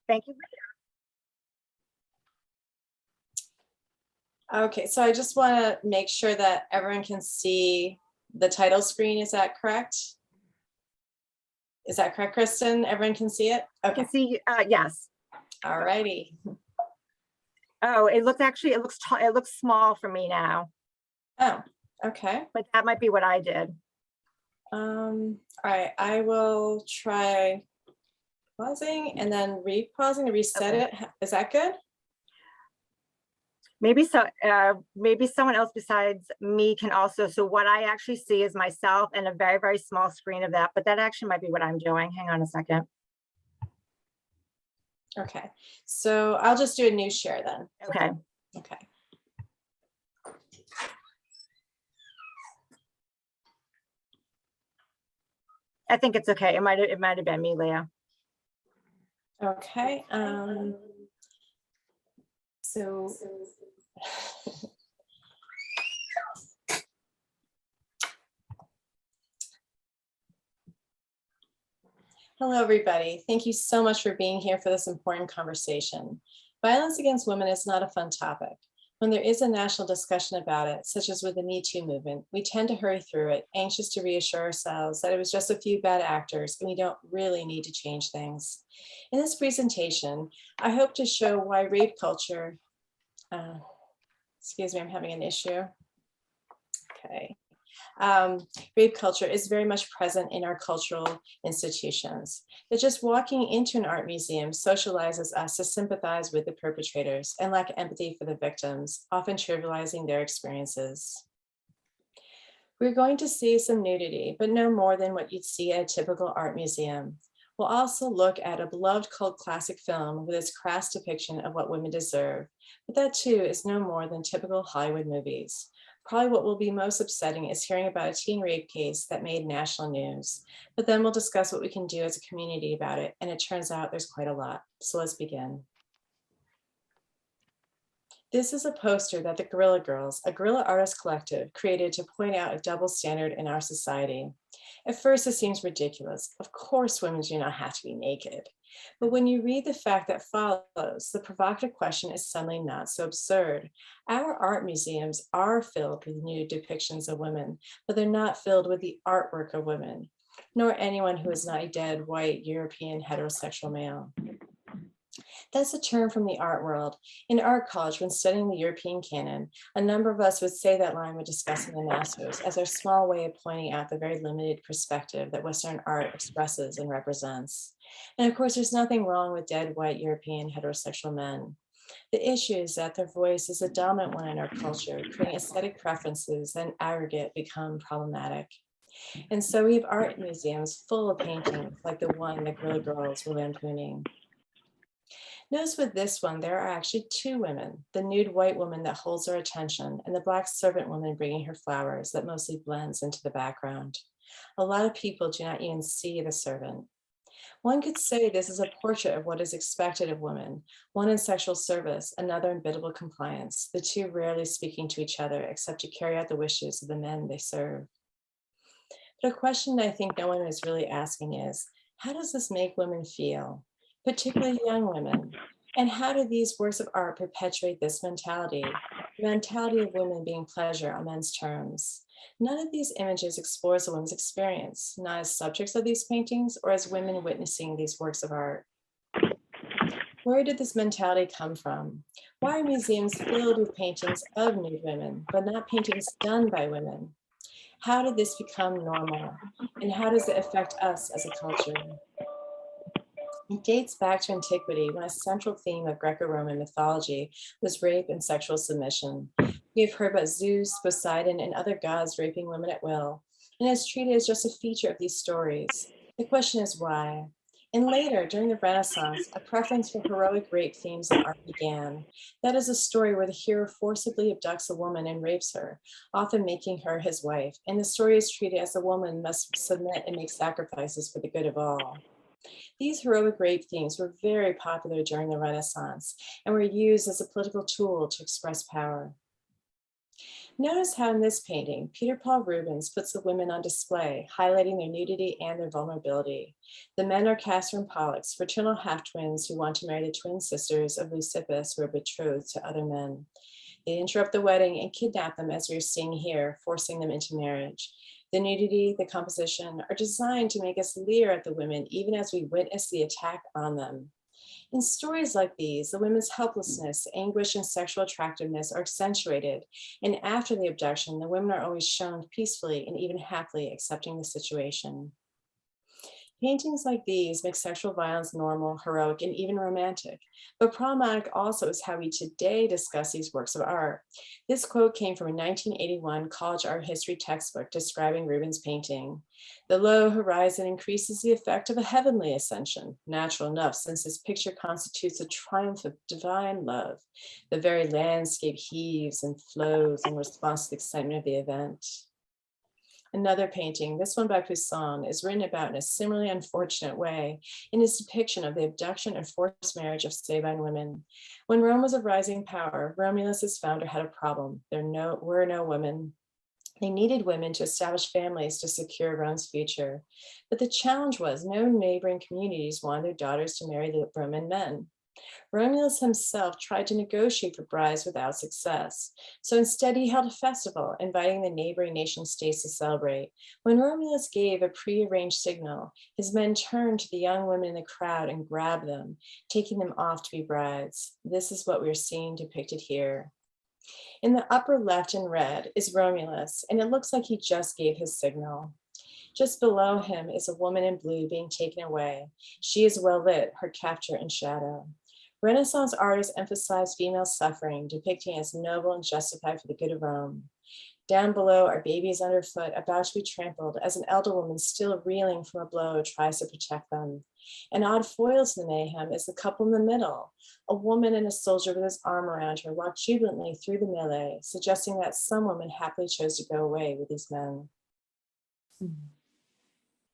Thank you. Okay, so I just want to make sure that everyone can see the title screen. Is that correct? Is that correct, Kristen? Everyone can see it? I Okay, can see, yes. all righty. Oh, it looks small for me now, Oh, okay. but that might be what I did. All right, I will try pausing and then re-pausing to reset Okay. it. Is that good? Maybe someone else besides me can also. So what I actually see is myself and a very, very small screen of that, but that actually might be what I'm doing. Hang on a second. Okay, so I'll just do a new share then. Okay. Okay. I think it's okay. It might have been me, Leah. Okay. So hello, everybody. Thank you so much for being here for this important conversation. Violence against women is not a fun topic. When there is a national discussion about it, such as with the Me Too movement, we tend to hurry through it, anxious to reassure ourselves that it was just a few bad actors and we don't really need to change things. In this presentation, I hope to show why rape culture, excuse me, I'm having an issue. Okay. Rape culture is very much present in our cultural institutions. That just walking into an art museum socializes us to sympathize with the perpetrators and lack empathy for the victims, often trivializing their experiences. We're going to see some nudity, but no more than what you'd see at a typical art museum. We'll also look at a beloved cult classic film with its crass depiction of what women deserve, but that too is no more than typical Hollywood movies. Probably what will be most upsetting is hearing about a teen rape case that made national news, but then we'll discuss what we can do as a community about it, and it turns out there's quite a lot. So let's begin. This is a poster that the Guerrilla Girls, a guerrilla artist collective, created to point out a double standard in our society. At first, it seems ridiculous. Of course, women do not have to be naked. But when you read the fact that follows, the provocative question is suddenly not so absurd. Our art museums are filled with nude depictions of women, but they're not filled with the artwork of women, nor anyone who is not a dead, white, European, heterosexual male. That's a term from the art world. In art college, when studying the European canon, a number of us would say that line when discussing the masters as our small way of pointing out the very limited perspective that Western art expresses and represents. And of course, there's nothing wrong with dead white European heterosexual men. The issue is that their voice is a dominant one in our culture, creating aesthetic preferences that in aggregate become problematic. And so we have art museums full of paintings like the one the Guerrilla Girls were lampooning. Notice with this one, there are actually two women, the nude white woman that holds our attention and the black servant woman bringing her flowers that mostly blends into the background. A lot of people do not even see the servant. One could say this is a portrait of what is expected of women, one in sexual service, another in biddable compliance, the two rarely speaking to each other except to carry out the wishes of the men they serve. But a question that I think no one is really asking is, how does this make women feel? Particularly young women. And how do these works of art perpetuate this mentality, the mentality of women being pleasure on men's terms? None of these images explores a woman's experience, not as subjects of these paintings or as women witnessing these works of art. Where did this mentality come from? Why are museums filled with paintings of nude women, but not paintings done by women? How did this become normal? And how does it affect us as a culture? It dates back to antiquity when a central theme of Greco-Roman mythology was rape and sexual submission. We have heard about Zeus, Poseidon, and other gods raping women at will, and it's treated as just a feature of these stories. The question is why? And later, during the Renaissance, a preference for heroic rape themes in art began. That is a story where the hero forcibly abducts a woman and rapes her, often making her his wife, and the story is treated as the woman must submit and make sacrifices for the good of all. These heroic rape themes were very popular during the Renaissance and were used as a political tool to express power. Notice how in this painting, Peter Paul Rubens puts the women on display, highlighting their nudity and their vulnerability. The men are Castor and Pollux, fraternal half-twins who want to marry the twin sisters of Leucippus who are betrothed to other men. They interrupt the wedding and kidnap them, as we're seeing here, forcing them into marriage. The nudity, the composition are designed to make us leer at the women even as we witness the attack on them. In stories like these, the women's helplessness, anguish, and sexual attractiveness are accentuated, and after the abduction, the women are always shown peacefully and even happily accepting the situation. Paintings like these make sexual violence normal, heroic, and even romantic. But problematic also is how we today discuss these works of art. This quote came from a 1981 college art history textbook describing Rubens' painting. The low horizon increases the effect of a heavenly ascension, natural enough since this picture constitutes a triumph of divine love. The very landscape heaves and flows in response to the excitement of the event. Another painting, this one by Poussin, is written about in a similarly unfortunate way in his depiction of the abduction and forced marriage of Sabine women. When Rome was a rising power, Romulus' founder had a problem. There were no women. They needed women to establish families to secure Rome's future. But the challenge was no neighboring communities wanted their daughters to marry the Roman men. Romulus himself tried to negotiate for brides without success. So instead, he held a festival, inviting the neighboring nation states to celebrate. When Romulus gave a prearranged signal, his men turned to the young women in the crowd and grabbed them, taking them off to be brides. This is what we're seeing depicted here. In the upper left in red is Romulus, and it looks like he just gave his signal. Just below him is a woman in blue being taken away. She is well lit, her capture in shadow. Renaissance artists emphasized female suffering, depicting as noble and justified for the good of Rome. Down below are babies underfoot, about to be trampled, as an elder woman still reeling from a blow tries to protect them. An odd foil to the mayhem is the couple in the middle, a woman and a soldier with his arm around her walk jubilantly through the melee, suggesting that some women happily chose to go away with these men.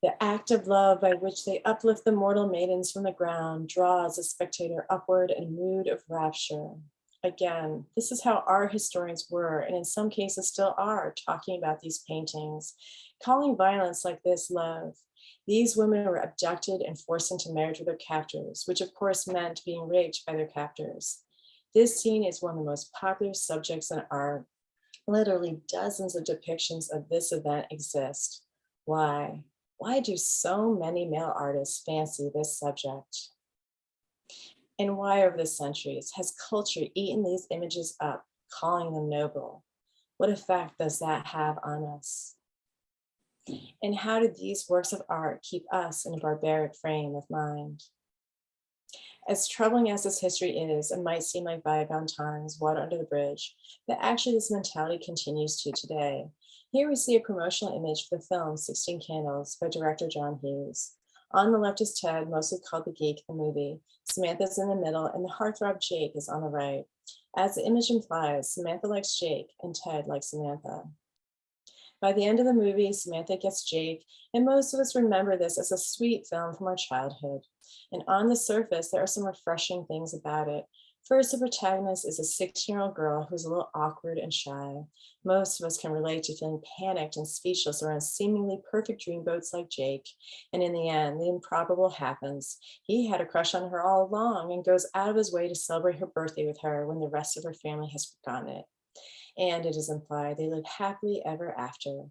The act of love by which they uplift the mortal maidens from the ground draws the spectator upward in a mood of rapture. Again, this is how art historians were, and in some cases still are, talking about these paintings, calling violence like this love. These women were abducted and forced into marriage with their captors, which of course meant being raped by their captors. This scene is one of the most popular subjects in art. Literally dozens of depictions of this event exist. Why? Why do so many male artists fancy this subject? And why over the centuries has culture eaten these images up, calling them noble? What effect does that have on us? And how do these works of art keep us in a barbaric frame of mind? As troubling as this history is, it might seem like bygone times, water under the bridge, but actually this mentality continues to today. Here we see a promotional image for the film 16 Candles by director John Hughes. On the left is Ted, mostly called the geek in the movie. Samantha's in the middle, and the heartthrob Jake is on the right. As the image implies, Samantha likes Jake, and Ted likes Samantha. By the end of the movie, Samantha gets Jake, and most of us remember this as a sweet film from our childhood. And on the surface, there are some refreshing things about it. First, the protagonist is a 16-year-old girl who's a little awkward and shy. Most of us can relate to feeling panicked and speechless around seemingly perfect dreamboats like Jake. And in the end, the improbable happens. He had a crush on her all along and goes out of his way to celebrate her birthday with her when the rest of her family has forgotten it. And it is implied they live happily ever after.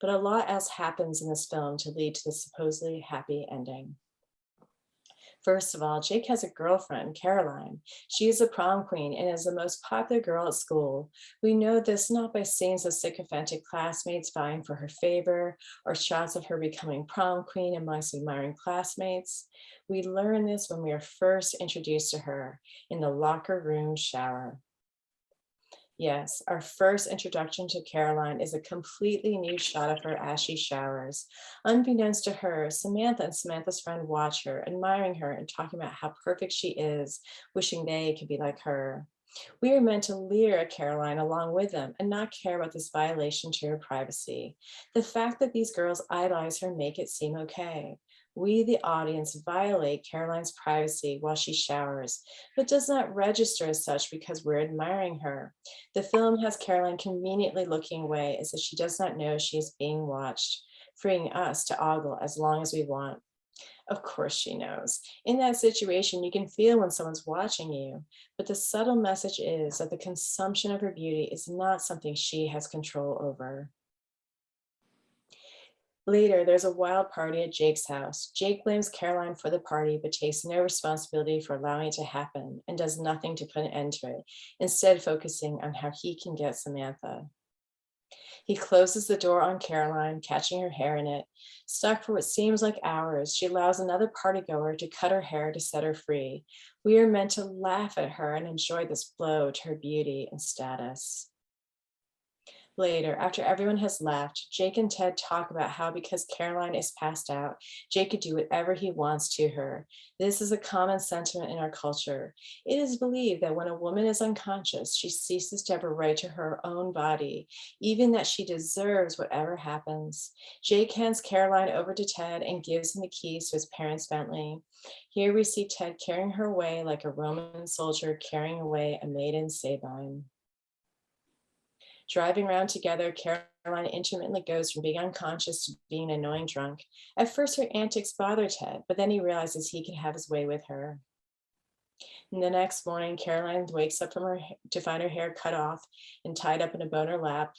But a lot else happens in this film to lead to the supposedly happy ending. First of all, Jake has a girlfriend, Caroline. She is a prom queen and is the most popular girl at school. We know this not by scenes of sycophantic classmates vying for her favor or shots of her becoming prom queen amongst admiring classmates. We learn this when we are first introduced to her in the locker room shower. Yes, our first introduction to Caroline is a completely new shot of her as she showers. Unbeknownst to her, Samantha and Samantha's friend watch her, admiring her and talking about how perfect she is, wishing they could be like her. We are meant to leer at Caroline along with them and not care about this violation to her privacy. The fact that these girls idolize her make it seem okay. We, the audience, violate Caroline's privacy while she showers, but does not register as such because we're admiring her. The film has Caroline conveniently looking away as if she does not know she is being watched, freeing us to ogle as long as we want. Of course she knows. In that situation, you can feel when someone's watching you, but the subtle message is that the consumption of her beauty is not something she has control over. Later, there's a wild party at Jake's house. Jake blames Caroline for the party, but takes no responsibility for allowing it to happen and does nothing to put an end to it, instead focusing on how he can get Samantha. He closes the door on Caroline, catching her hair in it. Stuck for what seems like hours, she allows another partygoer to cut her hair to set her free. We are meant to laugh at her and enjoy this blow to her beauty and status. Later, after everyone has left, Jake and Ted talk about how because Caroline is passed out, Jake could do whatever he wants to her. This is a common sentiment in our culture. It is believed that when a woman is unconscious, she ceases to have a right to her own body, even that she deserves whatever happens. Jake hands Caroline over to Ted and gives him the keys to his parents' Bentley. Here we see Ted carrying her away like a Roman soldier carrying away a maiden Sabine. Driving around together, Caroline intermittently goes from being unconscious to being an annoying drunk. At first, her antics bother Ted, but then he realizes he can have his way with her. And the next morning, Caroline wakes up to find her hair cut off and tied up in a bow in her lap.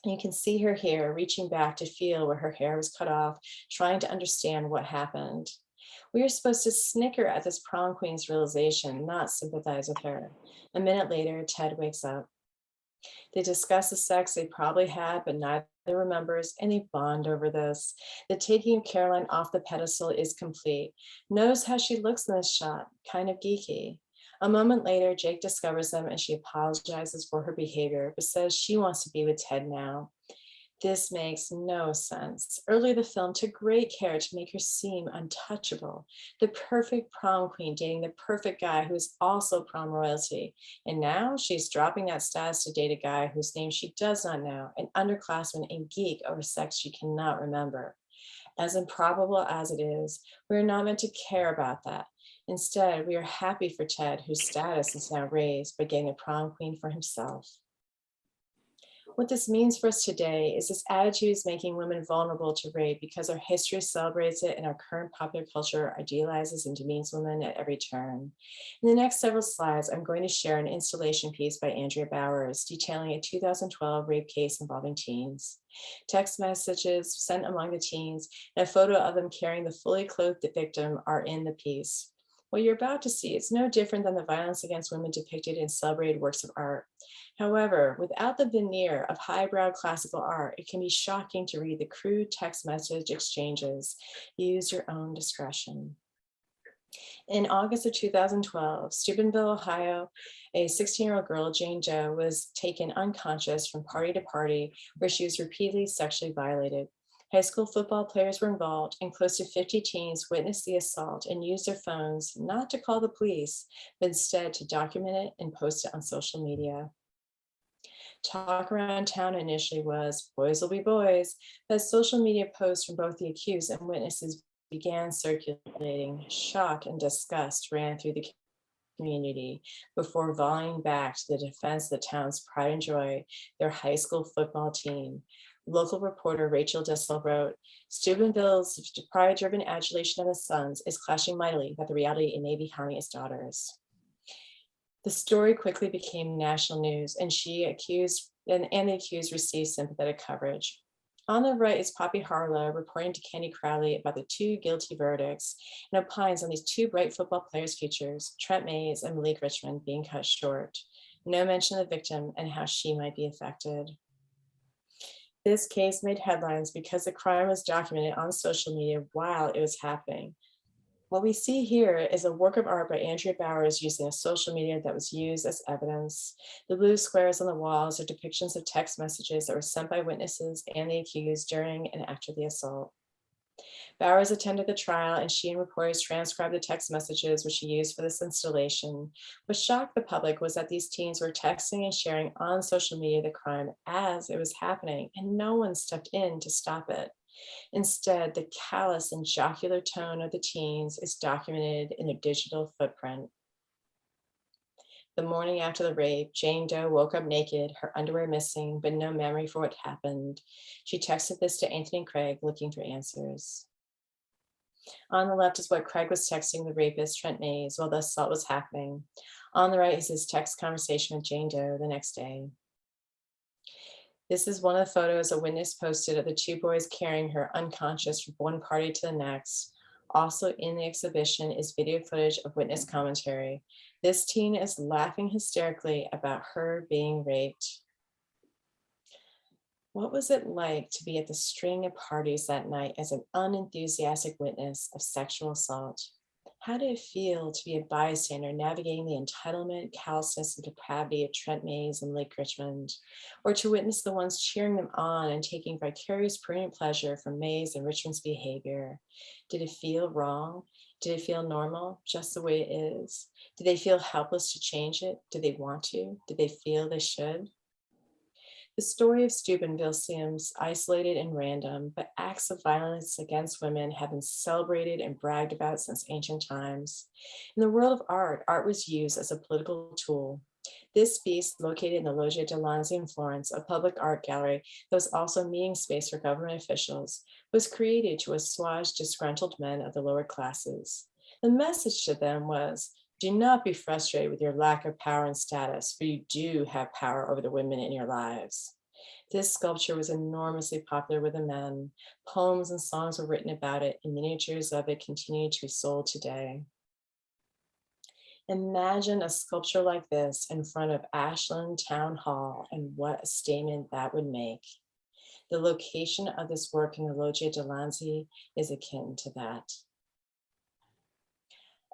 And you can see her here reaching back to feel where her hair was cut off, trying to understand what happened. We are supposed to snicker at this prom queen's realization, not sympathize with her. A minute later, Ted wakes up. They discuss the sex they probably had, but neither remembers, and they bond over this. The taking of Caroline off the pedestal is complete. Notice how she looks in this shot, kind of geeky. A moment later, Jake discovers them and she apologizes for her behavior, but says she wants to be with Ted now. This makes no sense. Earlier, the film took great care to make her seem untouchable, the perfect prom queen dating the perfect guy who is also prom royalty. And now she's dropping that status to date a guy whose name she does not know, an underclassman and geek over sex she cannot remember. As improbable as it is, we are not meant to care about that. Instead, we are happy for Ted, whose status is now raised by getting a prom queen for himself. What this means for us today is this attitude is making women vulnerable to rape because our history celebrates it and our current popular culture idealizes and demeans women at every turn. In the next several slides, I'm going to share an installation piece by Andrea Bowers detailing a 2012 rape case involving teens. Text messages sent among the teens and a photo of them carrying the fully clothed victim are in the piece. What you're about to see is no different than the violence against women depicted in celebrated works of art. However, without the veneer of highbrow classical art, it can be shocking to read the crude text message exchanges. Use your own discretion. In August of 2012, Steubenville, Ohio, a 16-year-old girl, Jane Doe, was taken unconscious from party to party where she was repeatedly sexually violated. High school football players were involved, and close to 50 teens witnessed the assault and used their phones not to call the police, but instead to document it and post it on social media. Talk around town initially was boys will be boys, but social media posts from both the accused and witnesses began circulating. Shock and disgust ran through the community before volleying back to the defense of the town's pride and joy, their high school football team. Local reporter Rachel Dissel wrote, Steubenville's pride-driven adulation of his sons is clashing mightily with the reality in Navy harming his daughters. The story quickly became national news, and the accused received sympathetic coverage. On the right is Poppy Harlow reporting to Candy Crowley about the two guilty verdicts and opines on these two bright football players' futures, Trent Mays and Malik Richmond, being cut short. No mention of the victim and how she might be affected. This case made headlines because the crime was documented on social media while it was happening. What we see here is a work of art by Andrea Bowers using a social media that was used as evidence. The blue squares on the walls are depictions of text messages that were sent by witnesses and the accused during and after the assault. Bowers attended the trial and she and reporters transcribed the text messages which she used for this installation. What shocked the public was that these teens were texting and sharing on social media the crime as it was happening, and no one stepped in to stop it. Instead, the callous and jocular tone of the teens is documented in a digital footprint. The morning after the rape, Jane Doe woke up naked, her underwear missing, but no memory for what happened. She texted this to Anthony Craig, looking for answers. On the left is what Craig was texting the rapist, Trent Mays, while the assault was happening. On the right is his text conversation with Jane Doe the next day. This is one of the photos a witness posted of the two boys carrying her unconscious from one party to the next. Also in the exhibition is video footage of witness commentary. This teen is laughing hysterically about her being raped. What was it like to be at the string of parties that night as an unenthusiastic witness of sexual assault? How did it feel to be a bystander navigating the entitlement, callousness, and depravity of Trent Mays and Lake Richmond, or to witness the ones cheering them on and taking vicarious prudent pleasure from Mays and Richmond's behavior? Did it feel wrong? Did it feel normal, just the way it is? Did they feel helpless to change it? Did they want to? Did they feel they should? The story of Steubenville seems isolated and random, but acts of violence against women have been celebrated and bragged about since ancient times. In the world of art, art was used as a political tool. This piece, located in the Loggia de Lanzi in Florence, a public art gallery that was also a meeting space for government officials, was created to assuage disgruntled men of the lower classes. The message to them was, do not be frustrated with your lack of power and status, for you do have power over the women in your lives. This sculpture was enormously popular with the men. Poems and songs were written about it, and miniatures of it continue to be sold today. Imagine a sculpture like this in front of Ashland Town Hall, and what a statement that would make. The location of this work in the Loggia de Lanzi is akin to that.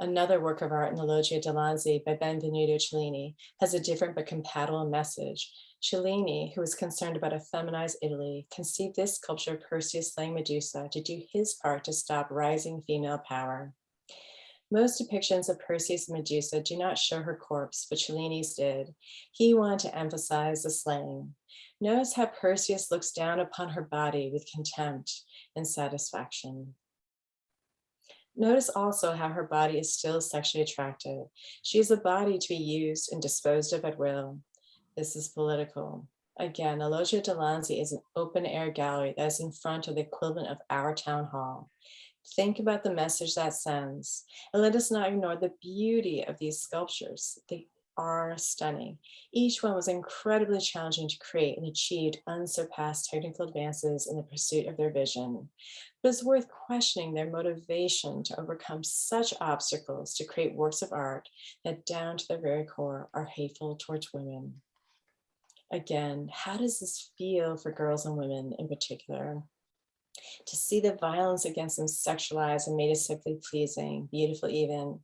Another work of art in the Loggia de Lanzi by Benvenuto Cellini has a different but compatible message. Cellini, who was concerned about a feminized Italy, conceived this sculpture of Perseus slaying Medusa to do his part to stop rising female power. Most depictions of Perseus and Medusa do not show her corpse, but Cellini's did. He wanted to emphasize the slaying. Notice how Perseus looks down upon her body with contempt and satisfaction. Notice also how her body is still sexually attractive. She is a body to be used and disposed of at will. This is political. Again, the Loggia de Lanzi is an open air gallery that is in front of the equivalent of our town hall. Think about the message that sends, and let us not ignore the beauty of these sculptures. They are stunning. Each one was incredibly challenging to create and achieved unsurpassed technical advances in the pursuit of their vision. But it's worth questioning their motivation to overcome such obstacles to create works of art that down to their very core are hateful towards women. Again, how does this feel for girls and women in particular? To see the violence against them sexualized and made aesthetically pleasing, beautiful even.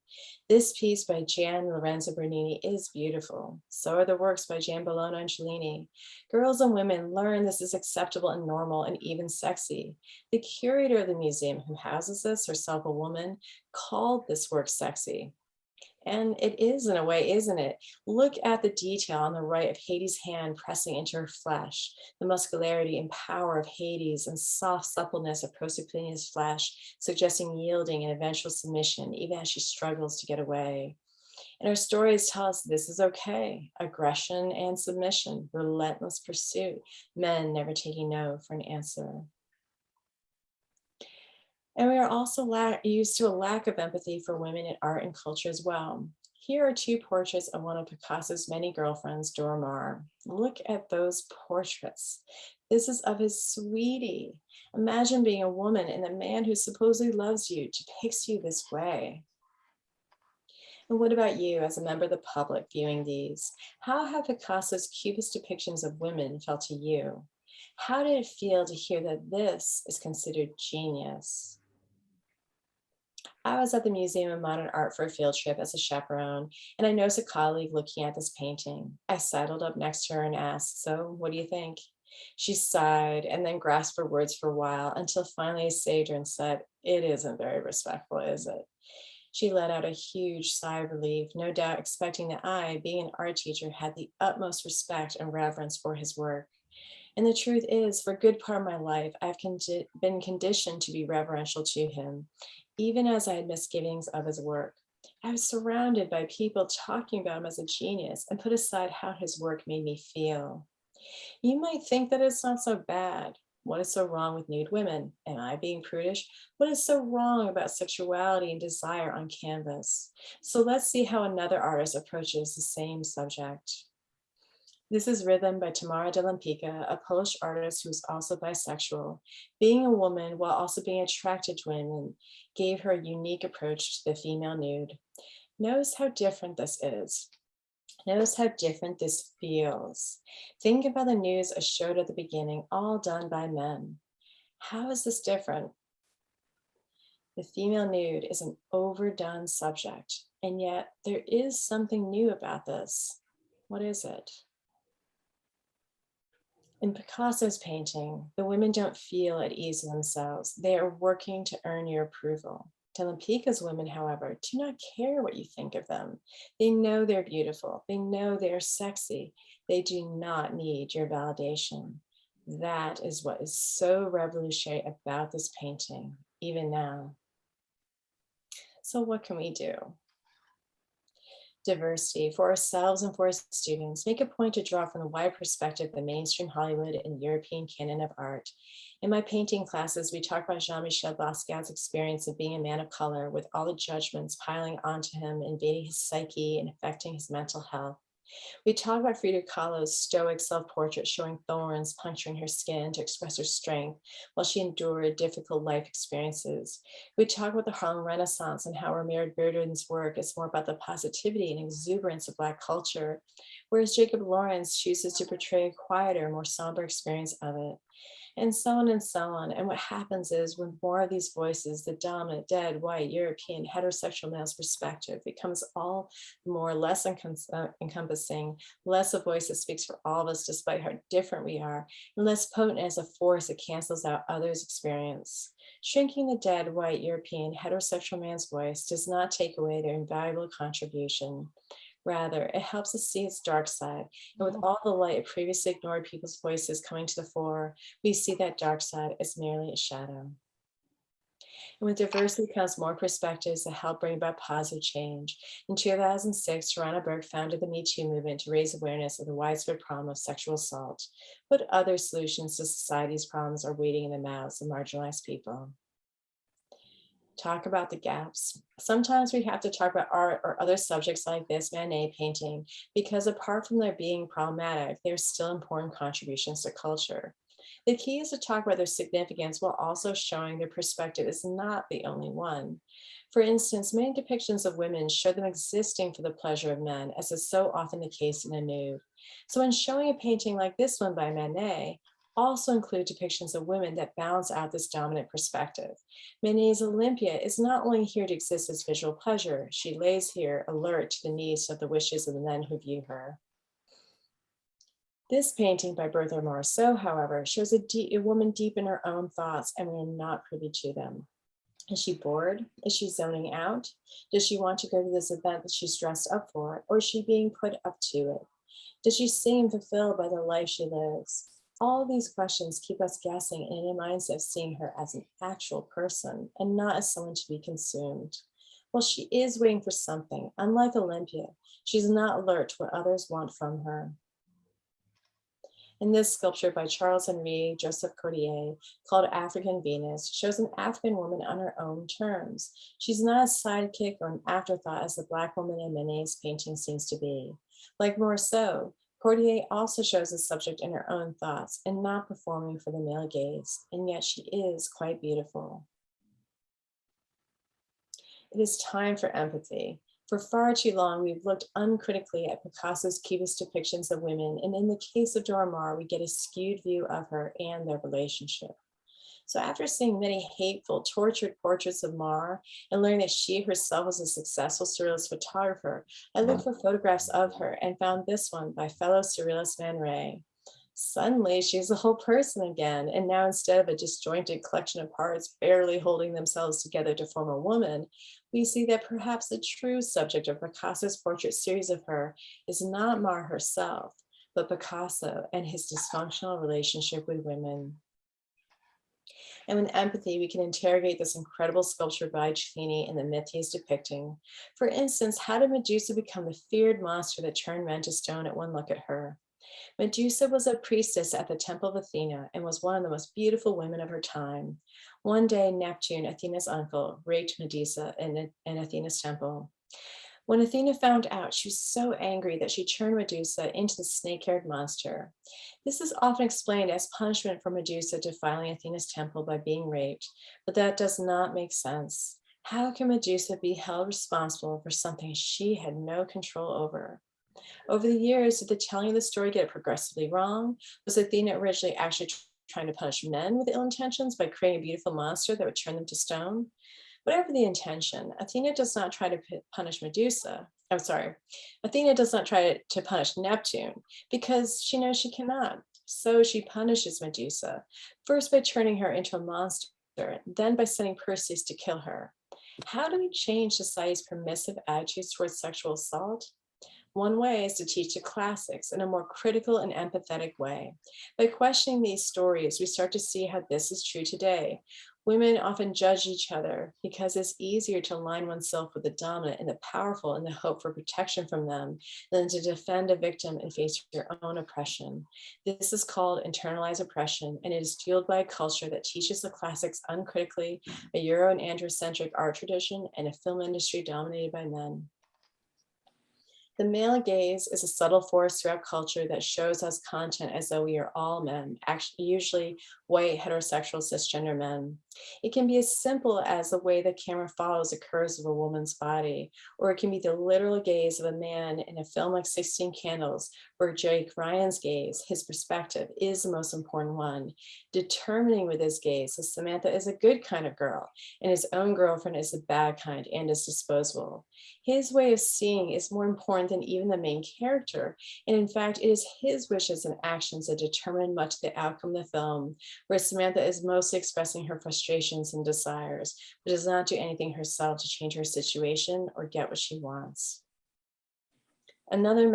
This piece by Gian Lorenzo Bernini is beautiful. So are the works by Giambologna and Cellini. Girls and women learn this is acceptable and normal and even sexy. The curator of the museum, who houses this, herself a woman, called this work sexy. And it is in a way, isn't it? Look at the detail on the right of Hades' hand pressing into her flesh, the muscularity and power of Hades and soft suppleness of Proserpina's flesh, suggesting yielding and eventual submission, even as she struggles to get away. And our stories tell us this is okay. Aggression and submission, relentless pursuit, men never taking no for an answer. And we are also used to a lack of empathy for women in art and culture as well. Here are two portraits of one of Picasso's many girlfriends, Dora Maar. Look at those portraits. This is of his sweetie. Imagine being a woman and the man who supposedly loves you depicts you this way. And what about you as a member of the public viewing these? How have Picasso's cubist depictions of women felt to you? How did it feel to hear that this is considered genius? I was at the Museum of Modern Art for a field trip as a chaperone, and I noticed a colleague looking at this painting. I sidled up next to her and asked, "So, what do you think?" She sighed and then grasped for words for a while until finally I saved her and said, "It isn't very respectful, is it?" She let out a huge sigh of relief, no doubt expecting that I, being an art teacher, had the utmost respect and reverence for his work. And the truth is, for a good part of my life, I've been conditioned to be reverential to him, even as I had misgivings of his work. I was surrounded by people talking about him as a genius and put aside how his work made me feel. You might think that it's not so bad. What is so wrong with nude women? Am I being prudish? What is so wrong about sexuality and desire on canvas? So let's see how another artist approaches the same subject. This is Rhythm by Tamara de Lempicka, a Polish artist who is also bisexual. Being a woman while also being attracted to women gave her a unique approach to the female nude. Notice how different this is. Notice how different this feels. Think about the nudes I showed at the beginning, all done by men. How is this different? The female nude is an overdone subject, and yet there is something new about this. What is it? In Picasso's painting, the women don't feel at ease in themselves. They are working to earn your approval. Delampicka's women, however, do not care what you think of them. They know they're beautiful. They know they're sexy. They do not need your validation. That is what is so revolutionary about this painting, even now. So what can we do? Diversity for ourselves and for our students. Make a point to draw from the wide perspective of mainstream Hollywood and the European canon of art. In my painting classes, we talk about Jean-Michel Basquiat's experience of being a man of color with all the judgments piling onto him, invading his psyche and affecting his mental health. We talk about Frida Kahlo's stoic self-portrait showing thorns puncturing her skin to express her strength while she endured difficult life experiences. We talk about the Harlem Renaissance and how Ramiro Verdun's work is more about the positivity and exuberance of Black culture, whereas Jacob Lawrence chooses to portray a quieter, more somber experience of it. And so on and so on. And what happens is when more of these voices, the dominant, dead, white, European, heterosexual male's perspective becomes all more less encompassing, less a voice that speaks for all of us despite how different we are, and less potent as a force that cancels out others' experience. Shrinking the dead, white, European, heterosexual man's voice does not take away their invaluable contribution. Rather, it helps us see its dark side. And with all the light of previously ignored people's voices coming to the fore, we see that dark side as merely a shadow. And with diversity comes more perspectives that help bring about positive change. In 2006, Tarana Burke founded the Me Too movement to raise awareness of the widespread problem of sexual assault. What other solutions to society's problems are waiting in the mouths of marginalized people? Talk about the gaps. Sometimes we have to talk about art or other subjects like this Manet painting, because apart from their being problematic, they're still important contributions to culture. The key is to talk about their significance while also showing their perspective is not the only one. For instance, many depictions of women show them existing for the pleasure of men, as is so often the case in a nude. So when showing a painting like this one by Manet, also include depictions of women that balance out this dominant perspective. Manet's Olympia is not only here to exist as visual pleasure, she lays here alert to the needs of the wishes of the men who view her. This painting by Bertha Morisot, however, shows a woman deep in her own thoughts, and we are not privy to them. Is she bored? Is she zoning out? Does she want to go to this event that she's dressed up for, or is she being put up to it? Does she seem fulfilled by the life she lives? All these questions keep us guessing and in a mindset of seeing her as an actual person and not as someone to be consumed. Well, she is waiting for something. Unlike Olympia, she's not alert to what others want from her. In this sculpture by Charles Henri Joseph Cordier, called African Venus, shows an African woman on her own terms. She's not a sidekick or an afterthought as the Black woman in Manet's painting seems to be. Like Morisot, Cordier also shows the subject in her own thoughts and not performing for the male gaze, and yet she is quite beautiful. It is time for empathy. For far too long, we've looked uncritically at Picasso's cubist depictions of women, and in the case of Dora Maar, we get a skewed view of her and their relationship. So after seeing many hateful, tortured portraits of Maar and learning that she herself was a successful surrealist photographer, I looked for photographs of her and found this one by fellow surrealist Man Ray. Suddenly, she's a whole person again, and now instead of a disjointed collection of parts barely holding themselves together to form a woman, we see that perhaps the true subject of Picasso's portrait series of her is not Maar herself, but Picasso and his dysfunctional relationship with women. And with empathy, we can interrogate this incredible sculpture by Cellini and the myth he is depicting. For instance, how did Medusa become the feared monster that turned men to stone at one look at her? Medusa was a priestess at the Temple of Athena and was one of the most beautiful women of her time. One day, Neptune, Athena's uncle, raped Medusa in Athena's temple. When Athena found out, she was so angry that she turned Medusa into the snake-haired monster. This is often explained as punishment for Medusa defiling Athena's temple by being raped, but that does not make sense. How can Medusa be held responsible for something she had no control over? Over the years, did the telling of the story get progressively wrong? Was Athena originally actually trying to punish men with ill intentions by creating a beautiful monster that would turn them to stone? Whatever the intention, Athena does not try to punish Medusa. I'm sorry, Athena does not try to punish Neptune because she knows she cannot. So she punishes Medusa, first by turning her into a monster, then by sending Perseus to kill her. How do we change society's permissive attitudes towards sexual assault? One way is to teach the classics in a more critical and empathetic way. By questioning these stories, we start to see how this is true today. Women often judge each other because it's easier to align oneself with the dominant and the powerful in the hope for protection from them than to defend a victim and face your own oppression. This is called internalized oppression, and it is fueled by a culture that teaches the classics uncritically, a Euro and androcentric art tradition, and a film industry dominated by men. The male gaze is a subtle force throughout culture that shows us content as though we are all men, actually, usually white, heterosexual, cisgender men. It can be as simple as the way the camera follows the curves of a woman's body, or it can be the literal gaze of a man in a film like 16 Candles, where Jake Ryan's gaze, his perspective, is the most important one. Determining with his gaze that Samantha is a good kind of girl, and his own girlfriend is the bad kind and is disposable. His way of seeing is more important than even the main character. And in fact, it is his wishes and actions that determine much of the outcome of the film, where Samantha is mostly expressing her frustrations and desires, but does not do anything herself to change her situation or get what she wants. Another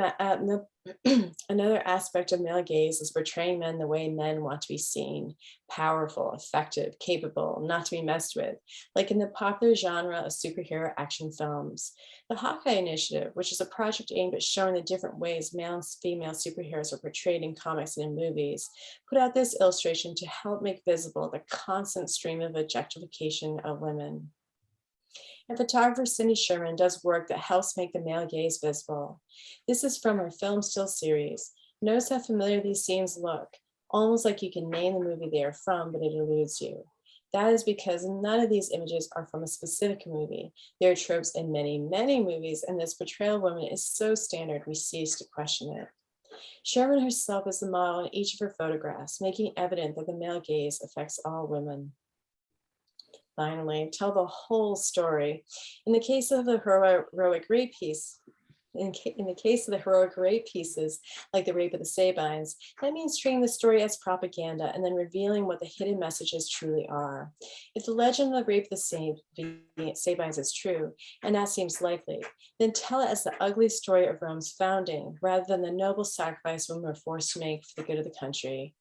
aspect of male gaze is portraying men the way men want to be seen: powerful, effective, capable, not to be messed with, like in the popular genre of superhero action films. The Hawkeye Initiative, which is a project aimed at showing the different ways male and female superheroes are portrayed in comics and in movies, put out this illustration to help make visible the constant stream of objectification of women. And photographer Cindy Sherman does work that helps make the male gaze visible. This is from her film still series. Notice how familiar these scenes look, almost like you can name the movie they are from, but it eludes you. That is because none of these images are from a specific movie. There are tropes in many, many movies, and this portrayal of women is so standard we cease to question it. Sherman herself is the model in each of her photographs, making evident that the male gaze affects all women. Finally, tell the whole story. In the case of the heroic rape piece, in the case of the heroic rape pieces, like the rape of the Sabines, that means treating the story as propaganda and then revealing what the hidden messages truly are. If the legend of the rape of the Sabines is true, and that seems likely, then tell it as the ugly story of Rome's founding, rather than the noble sacrifice women were forced to make for the good of the country.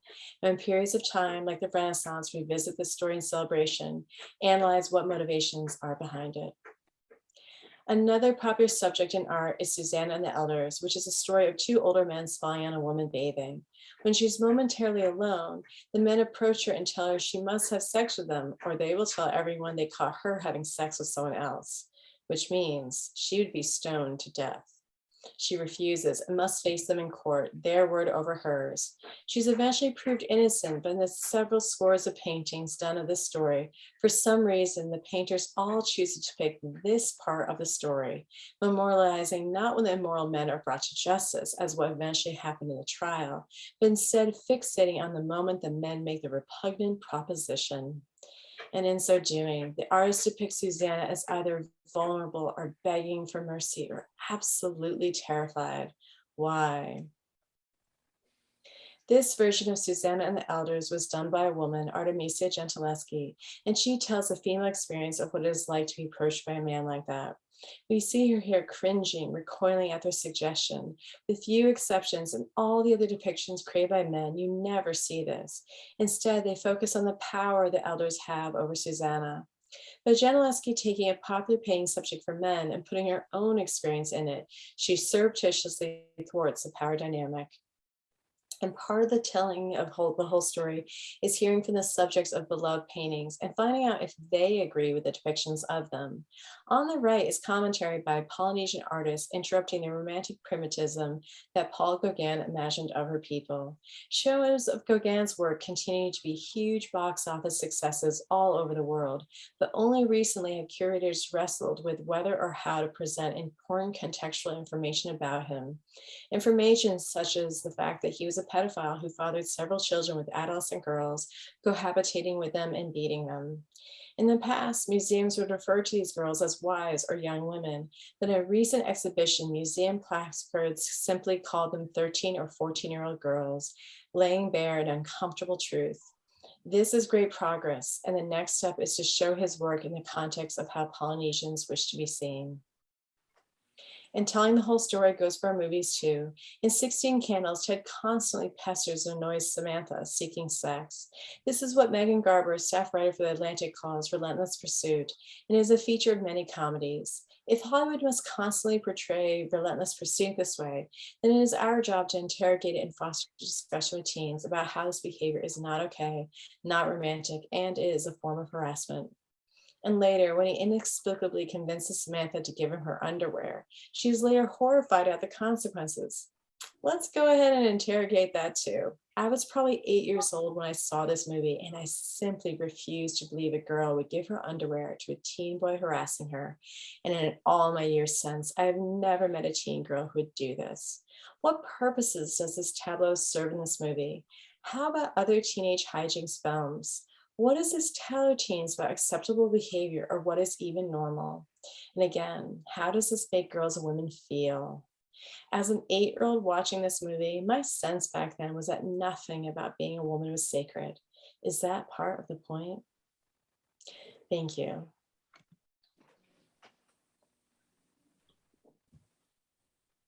And in periods of time, like the Renaissance, revisit the story in celebration, analyze what motivations are behind it. Another popular subject in art is Susanna and the Elders, which is a story of two older men spying on a woman bathing. When she's momentarily alone, the men approach her and tell her she must have sex with them, or they will tell everyone they caught her having sex with someone else, which means she would be stoned to death. She refuses and must face them in court, their word over hers. She's eventually proved innocent, but in the several scores of paintings done of this story, for some reason, the painters all choose to pick this part of the story, memorializing not when the immoral men are brought to justice, as what eventually happened in the trial, but instead fixating on the moment the men make the repugnant proposition. And in so doing, the artist depicts Susanna as either vulnerable or begging for mercy or absolutely terrified. Why? This version of Susanna and the Elders was done by a woman, Artemisia Gentileschi, and she tells the female experience of what it is like to be approached by a man like that. We see her here cringing, recoiling at their suggestion. With few exceptions and all the other depictions created by men, you never see this. Instead, they focus on the power the elders have over Susanna. But Gentileschi taking a popular painting subject for men and putting her own experience in it, she surreptitiously thwarts the power dynamic. And part of the telling of the whole story is hearing from the subjects of beloved paintings and finding out if they agree with the depictions of them. On the right is commentary by Polynesian artists interrupting the romantic primitivism that Paul Gauguin imagined of her people. Shows of Gauguin's work continue to be huge box office successes all over the world, but only recently have curators wrestled with whether or how to present important contextual information about him. Information such as the fact that he was a pedophile who fathered several children with adolescent girls, cohabitating with them and beating them. In the past, museums would refer to these girls as wives or young women, but in a recent exhibition, museum placards simply called them 13 or 14-year-old girls, laying bare an uncomfortable truth. This is great progress, and the next step is to show his work in the context of how Polynesians wish to be seen. And telling the whole story goes for our movies too. In 16 Candles, Ted constantly pesters and annoys Samantha, seeking sex. This is what Megan Garber, staff writer for The Atlantic, calls relentless pursuit, and is a feature of many comedies. If Hollywood must constantly portray relentless pursuit this way, then it is our job to interrogate it and foster discussion with teens about how this behavior is not okay, not romantic, and is a form of harassment. And later, when he inexplicably convinces Samantha to give him her underwear, she is later horrified at the consequences. Let's go ahead and interrogate that too. I was probably 8 years old when I saw this movie, and I simply refused to believe a girl would give her underwear to a teen boy harassing her. And in all my years since, I have never met a teen girl who would do this. What purposes does this tableau serve in this movie? How about other teenage hijinks films? What does this tell our teens about acceptable behavior or what is even normal? And again, how does this make girls and women feel? As an 8-year-old watching this movie, my sense back then was that nothing about being a woman was sacred. Is that part of the point? Thank you.